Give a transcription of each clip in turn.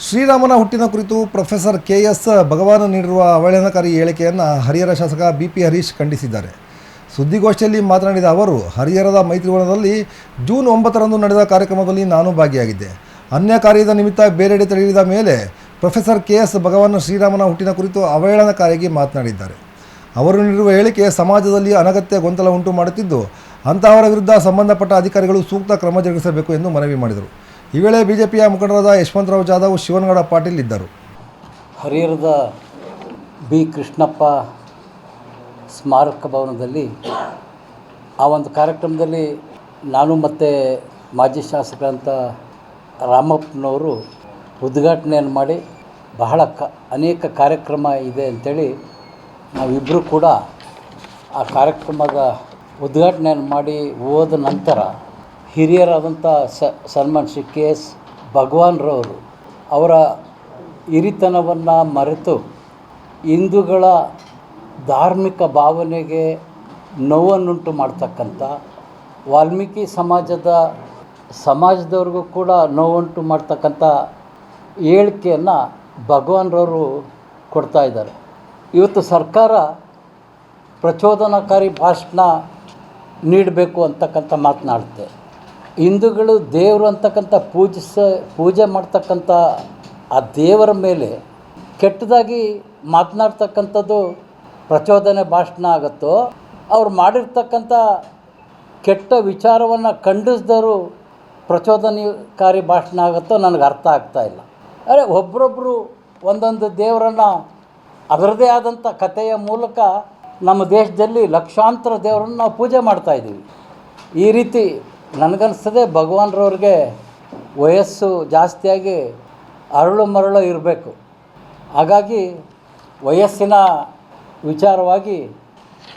ಶ್ರೀರಾಮನ ಹುಟ್ಟಿನ ಕುರಿತು ಪ್ರೊಫೆಸರ್ KS ಭಗವಾನ್ ನೀಡಿರುವ ಅವಹೇಳನಕಾರಿ ಹೇಳಿಕೆಯನ್ನು ಹರಿಹರ ಶಾಸಕ BP ಹರೀಶ್ ಖಂಡಿಸಿದ್ದಾರೆ. ಸುದ್ದಿಗೋಷ್ಠಿಯಲ್ಲಿ ಮಾತನಾಡಿದ ಅವರು, ಹರಿಹರದ ಮೈತ್ರಿವನದಲ್ಲಿ ಜೂನ್ 9ರಂದು ನಡೆದ ಕಾರ್ಯಕ್ರಮದಲ್ಲಿ ನಾನು ಭಾಗಿಯಾಗಿದ್ದೆ. ಅನ್ಯ ಕಾರ್ಯದ ನಿಮಿತ್ತ ಬೇರೆಡೆ ತೆರಳಿದ ಮೇಲೆ ಪ್ರೊಫೆಸರ್ KS ಭಗವಾನ್ ಶ್ರೀರಾಮನ ಹುಟ್ಟಿನ ಕುರಿತು ಅವಹೇಳನಕಾರಿಯಾಗಿ ಮಾತನಾಡಿದ್ದಾರೆ. ಅವರು ನೀಡಿರುವ ಹೇಳಿಕೆ ಸಮಾಜದಲ್ಲಿ ಅನಗತ್ಯ ಗೊಂದಲ ಉಂಟು ಮಾಡುತ್ತಿದ್ದು, ಅಂತಹವರ ವಿರುದ್ಧ ಸಂಬಂಧಪಟ್ಟ ಅಧಿಕಾರಿಗಳು ಸೂಕ್ತ ಕ್ರಮ ಜರುಗಿಸಬೇಕು ಎಂದು ಮನವಿ ಮಾಡಿದರು. ಈ ವೇಳೆ ಬಿಜೆಪಿಯ ಮುಖಂಡರಾದ ಯಶವಂತರಾವ್ ಜಾಧವ್, ಶಿವನಗೌಡ ಪಾಟೀಲ್ ಇದ್ದರು. ಹರಿಹರದ ಬಿ ಕೃಷ್ಣಪ್ಪ ಸ್ಮಾರಕ ಭವನದಲ್ಲಿ ಆ ಒಂದು ಕಾರ್ಯಕ್ರಮದಲ್ಲಿ ನಾನು ಮತ್ತು ಮಾಜಿ ಶಾಸಕರಂತ ರಾಮಪ್ಪನವರು ಉದ್ಘಾಟನೆಯನ್ನು ಮಾಡಿ ಅನೇಕ ಕಾರ್ಯಕ್ರಮ ಇದೆ ಅಂಥೇಳಿ ನಾವಿಬ್ಬರು ಕೂಡ ಆ ಕಾರ್ಯಕ್ರಮದ ಉದ್ಘಾಟನೆಯನ್ನು ಮಾಡಿ ಹೋದ ನಂತರ ಹಿರಿಯರಾದಂಥ ಸನ್ಮಾನ್ ಶ್ರೀ KS ಭಗವಾನ್ರವರು ಅವರ ಹಿರಿತನವನ್ನು ಮರೆತು ಹಿಂದೂಗಳ ಧಾರ್ಮಿಕ ಭಾವನೆಗೆ ನೋವನ್ನುಂಟು ಮಾಡ್ತಕ್ಕಂಥ, ವಾಲ್ಮೀಕಿ ಸಮಾಜದವ್ರಿಗೂ ಕೂಡ ನೋವುಂಟು ಮಾಡ್ತಕ್ಕಂಥ ಹೇಳಿಕೆಯನ್ನು ಭಗವಾನ್ರವರು ಕೊಡ್ತಾ ಇದ್ದಾರೆ. ಇವತ್ತು ಸರ್ಕಾರ ಪ್ರಚೋದನಾಕಾರಿ ಭಾಷಣ ನೀಡಬೇಕು ಅಂತಕ್ಕಂಥ ಮಾತನಾಡುತ್ತೆ. ಹಿಂದೂಗಳು ದೇವರು ಅಂತಕ್ಕಂಥ ಪೂಜೆ ಮಾಡ್ತಕ್ಕಂಥ ಆ ದೇವರ ಮೇಲೆ ಕೆಟ್ಟದಾಗಿ ಮಾತನಾಡ್ತಕ್ಕಂಥದ್ದು ಪ್ರಚೋದನೆ ಭಾಷಣ ಆಗುತ್ತೋ, ಅವ್ರು ಮಾಡಿರ್ತಕ್ಕಂಥ ಕೆಟ್ಟ ವಿಚಾರವನ್ನು ಖಂಡಿಸಿದವರು ಪ್ರಚೋದನಕಾರಿ ಭಾಷಣ ಆಗುತ್ತೋ ನನಗೆ ಅರ್ಥ ಆಗ್ತಾಯಿಲ್ಲ. ಒಬ್ಬರೊಬ್ಬರು ಒಂದೊಂದು ದೇವರನ್ನು ಅದರದೇ ಆದಂಥ ಕಥೆಯ ಮೂಲಕ ನಮ್ಮ ದೇಶದಲ್ಲಿ ಲಕ್ಷಾಂತರ ದೇವರನ್ನು ನಾವು ಪೂಜೆ ಮಾಡ್ತಾಯಿದ್ದೀವಿ. ಈ ರೀತಿ ನನಗನ್ನಿಸ್ತದೆ ಭಗವಾನ್ರವ್ರಿಗೆ ವಯಸ್ಸು ಜಾಸ್ತಿಯಾಗಿ ಅರಳು ಮರಳು ಇರಬೇಕು. ಹಾಗಾಗಿ ವಯಸ್ಸಿನ ವಿಚಾರವಾಗಿ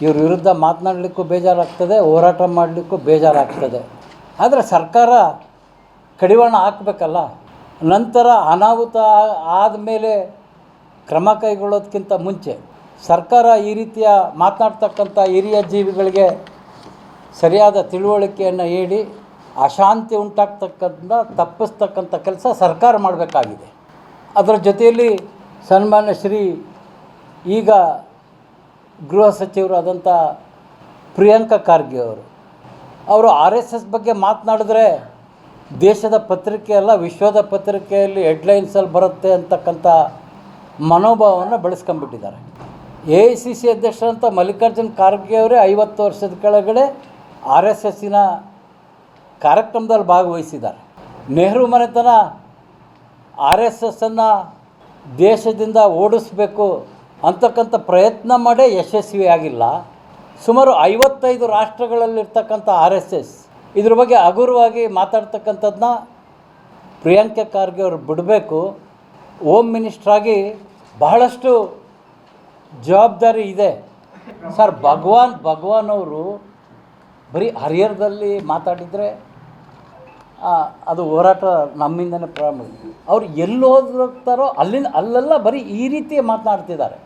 ಇವ್ರ ವಿರುದ್ಧ ಮಾತನಾಡಲಿಕ್ಕೂ ಬೇಜಾರಾಗ್ತದೆ, ಹೋರಾಟ ಮಾಡಲಿಕ್ಕೂ ಬೇಜಾರಾಗ್ತದೆ. ಆದರೆ ಸರ್ಕಾರ ಕಡಿವಾಣ ಹಾಕಬೇಕಲ್ಲ. ನಂತರ ಅನಾಹುತ ಆದಮೇಲೆ ಕ್ರಮ ಕೈಗೊಳ್ಳೋದಕ್ಕಿಂತ ಮುಂಚೆ ಸರ್ಕಾರ ಈ ರೀತಿಯ ಮಾತನಾಡ್ತಕ್ಕಂಥ ಹಿರಿಯ ಜೀವಿಗಳಿಗೆ ಸರಿಯಾದ ತಿಳುವಳಿಕೆಯನ್ನು ಹೇಳಿ ಅಶಾಂತಿ ಉಂಟಾಗ್ತಕ್ಕಂಥ ತಪ್ಪಿಸ್ತಕ್ಕಂಥ ಕೆಲಸ ಸರ್ಕಾರ ಮಾಡಬೇಕಾಗಿದೆ. ಅದರ ಜೊತೆಯಲ್ಲಿ ಸನ್ಮಾನ್ಯ ಶ್ರೀ ಈಗ ಗೃಹ ಸಚಿವರಾದಂಥ ಪ್ರಿಯಾಂಕಾ ಖರ್ಗೆ ಅವರು RSS ಬಗ್ಗೆ ಮಾತನಾಡಿದ್ರೆ ದೇಶದ ಪತ್ರಿಕೆ ಅಲ್ಲ, ವಿಶ್ವದ ಪತ್ರಿಕೆಯಲ್ಲಿ ಹೆಡ್ಲೈನ್ಸಲ್ಲಿ ಬರುತ್ತೆ ಅಂತಕ್ಕಂಥ ಮನೋಭಾವವನ್ನು ಬೆಳೆಸ್ಕೊಂಡ್ಬಿಟ್ಟಿದ್ದಾರೆ. AICC ಅಧ್ಯಕ್ಷರಂಥ ಮಲ್ಲಿಕಾರ್ಜುನ್ ಖರ್ಗೆ ಅವರೇ 50 ವರ್ಷದ ಕೆಳಗಡೆ RSSನ ಕಾರ್ಯಕ್ರಮದಲ್ಲಿ ಭಾಗವಹಿಸಿದ್ದಾರೆ. ನೆಹರು ಮನೆತನ RSSನ್ನು ದೇಶದಿಂದ ಓಡಿಸಬೇಕು ಅಂತಕ್ಕಂಥ ಪ್ರಯತ್ನ ಮಾಡೇ ಯಶಸ್ವಿಯಾಗಿಲ್ಲ. ಸುಮಾರು 55 ರಾಷ್ಟ್ರಗಳಲ್ಲಿರ್ತಕ್ಕಂಥ RSS ಇದ್ರ ಬಗ್ಗೆ ಹಗುರವಾಗಿ ಮಾತಾಡ್ತಕ್ಕಂಥದ್ದನ್ನ ಪ್ರಿಯಾಂಕಾ ಖರ್ಗೆ ಅವರು ಬಿಡಬೇಕು. ಹೋಮ್ ಮಿನಿಸ್ಟ್ರಾಗಿ ಬಹಳಷ್ಟು ಜವಾಬ್ದಾರಿ ಇದೆ ಸರ್. ಭಗವಾನ್ ಅವರು ಬರೀ ಹರಿಹರದಲ್ಲಿ ಮಾತಾಡಿದರೆ ಅದು ಹೋರಾಟ ನಮ್ಮಿಂದನೇ ಪ್ರಾರಂಭ. ಅವ್ರು ಎಲ್ಲಿ ಹೋಗ್ತಾರೋ ಅಲ್ಲೆಲ್ಲ ಬರೀ ಈ ರೀತಿ ಮಾತನಾಡ್ತಿದ್ದಾರೆ.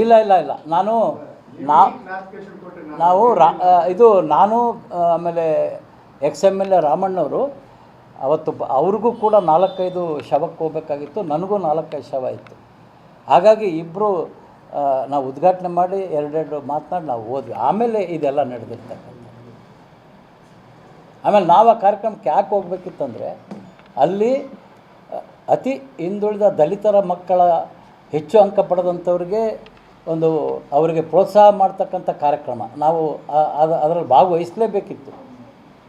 ಇಲ್ಲ ನಾನು ಆಮೇಲೆ XMLA ರಾಮಣ್ಣವರು ಅವತ್ತು ಅವ್ರಿಗೂ ಕೂಡ 4-5 ಶವಕ್ಕೆ ಹೋಗಬೇಕಾಗಿತ್ತು, ನನಗೂ 4-5 ಶವ ಇತ್ತು. ಹಾಗಾಗಿ ಇಬ್ಬರು ನಾವು ಉದ್ಘಾಟನೆ ಮಾಡಿ 2 ಮಾತನಾಡಿ ನಾವು ಹೋದ್ವಿ. ಆಮೇಲೆ ಇದೆಲ್ಲ ನಡೆದಿರ್ತಕ್ಕಂಥ. ಆಮೇಲೆ ನಾವು ಆ ಕಾರ್ಯಕ್ರಮಕ್ಕೆ ಯಾಕೆ ಹೋಗ್ಬೇಕಿತ್ತಂದರೆ ಅಲ್ಲಿ ಅತಿ ಹಿಂದುಳಿದ ದಲಿತರ ಮಕ್ಕಳ ಹೆಚ್ಚು ಅಂಕ ಪಡೆದಂಥವ್ರಿಗೆ ಅವರಿಗೆ ಪ್ರೋತ್ಸಾಹ ಮಾಡ್ತಕ್ಕಂಥ ಕಾರ್ಯಕ್ರಮ ನಾವು ಅದರಲ್ಲಿ ಭಾಗವಹಿಸಲೇಬೇಕಿತ್ತು.